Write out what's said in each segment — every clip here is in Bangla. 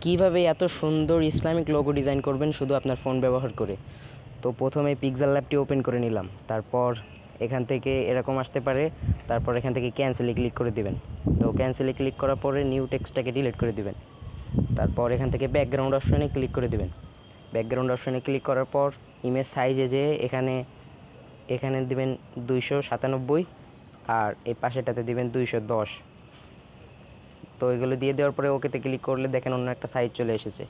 কিভাবে এত সুন্দর ইসলামিক লোগো ডিজাইন করবেন শুধু আপনার ফোন ব্যবহার করে। তো প্রথমে পিক্সেল ল্যাবটি ওপেন করে নিলাম, তারপর এখান থেকে এরকম আসতে পারে, তারপর এখান থেকে ক্যান্সেলে ক্লিক করে দিবেন। তো ক্যান্সেলে ক্লিক করার পরে নিউ টেক্সটটাকে ডিলিট করে দিবেন। তারপর এখান থেকে ব্যাকগ্রাউন্ড অপশনে ক্লিক করে দিবেন। ব্যাকগ্রাউন্ড অপশনে ক্লিক করার পর ইমেজ সাইজে যেয়ে এখানে দিবেন 297 আর এই পাশেটাতে দিবেন 210। তো এগুলো দিয়ে দেওয়ার পরে ওকেতে ক্লিক করলে দেখেন অন্য একটা সাইজ চলে এসেছে।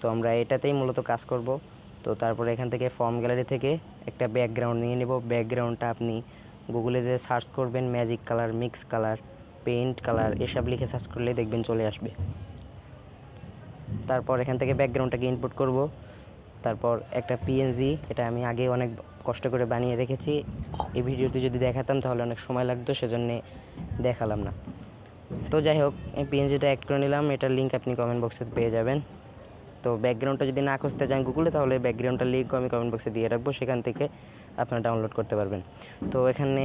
তো আমরা এটাতেই মূলত কাজ করব। তো তারপরে এখান থেকে ফর্ম গ্যালারি থেকে একটা ব্যাকগ্রাউন্ড নিয়ে নেব। ব্যাকগ্রাউন্ডটা আপনি গুগলে যে সার্চ করবেন magic colour, mix colour, paint colour এসব লিখে সার্চ করলেই দেখবেন চলে আসবে। তারপর এখান থেকে ব্যাকগ্রাউন্ডটাকে ইনপুট করব। তারপর একটা পিএনজি, এটা আমি আগে অনেক কষ্ট করে বানিয়ে রেখেছি। এই ভিডিওতে যদি দেখাতাম তাহলে অনেক সময় লাগতো, সেজন্যে দেখালাম না। তো যাই হোক, এই পিএনজিটা অ্যাড করে নিলাম। এটার লিঙ্ক আপনি কমেন্ট বক্সে পেয়ে যাবেন। তো ব্যাকগ্রাউন্ডটা যদি না খুঁজতে চান গুগলে, তাহলে ব্যাকগ্রাউন্ডটার লিঙ্ক আমি কমেন্ট বক্সে দিয়ে রাখবো, সেখান থেকে আপনারা ডাউনলোড করতে পারবেন। তো এখানে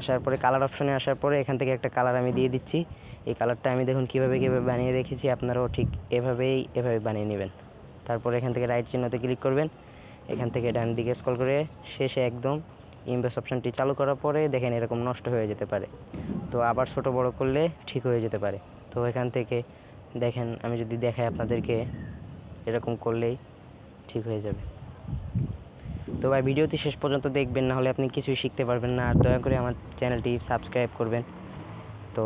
আসার পরে কালার অপশনে আসার পরে এখান থেকে একটা কালার আমি দিয়ে দিচ্ছি। এই কালারটা আমি দেখুন কীভাবে বানিয়ে রেখেছি, আপনারাও ঠিক এভাবে বানিয়ে নেবেন। তারপর এখান থেকে রাইট চিহ্নতে ক্লিক করবেন। এখান থেকে ডান দিকে স্ক্রল করে শেষে একদম ইমপ্রেস অপশনটি চালু করার পরে দেখেন এরকম নষ্ট হয়ে যেতে পারে। তো আবার ছোট বড় করলে ঠিক হয়ে যেতে পারে। তো এখান থেকে দেখেন, আমি যদি দেখাই আপনাদেরকে, এরকম করলেই ঠিক হয়ে যাবে। তো ভাই ভিডিওটি শেষ পর্যন্ত দেখবেন, না হলে আপনি কিছুই শিখতে পারবেন না। আর দয়া করে আমার চ্যানেলটি সাবস্ক্রাইব করবেন। তো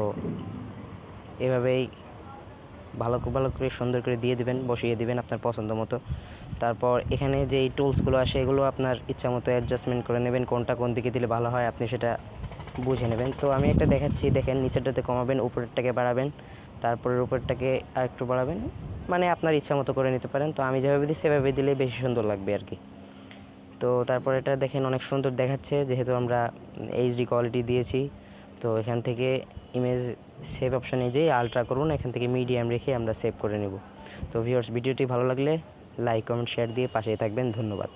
এভাবেই ভালো করে সুন্দর করে দিয়ে দিবেন, বসিয়ে দিবেন আপনার পছন্দ মতো। তারপর এখানে যেই টুলসগুলো আসে এগুলো আপনার ইচ্ছা মতো অ্যাডজাস্টমেন্ট করে নেবেন, কোনটা কোন দিকে দিলে ভালো হয় আপনি সেটা বুঝে নেবেন। তো আমি একটা দেখাচ্ছি, দেখেন নিচেরটাতে কমাবেন, উপরেরটাকে বাড়াবেন, তারপরের উপরেরটাকে আরেকটু বাড়াবেন, মানে আপনার ইচ্ছা মতো করে নিতে পারেন। তো আমি যেভাবে দিই সেভাবে দিলে বেশি সুন্দর লাগবে আর কি। তো তারপর এটা দেখেন অনেক সুন্দর দেখাচ্ছে, যেহেতু আমরা এইচডি কোয়ালিটি দিয়েছি। তো এখান থেকে ইমেজ সেভ অপশনে যেয়ে আলট্রা করুন, এখান থেকে মিডিয়াম রেখে আমরা সেভ করে নেব। তো ভিউয়ার্স, ভিডিওটি ভালো লাগলে লাইক, কমেন্ট, শেয়ার দিয়ে পাশেই থাকবেন। ধন্যবাদ।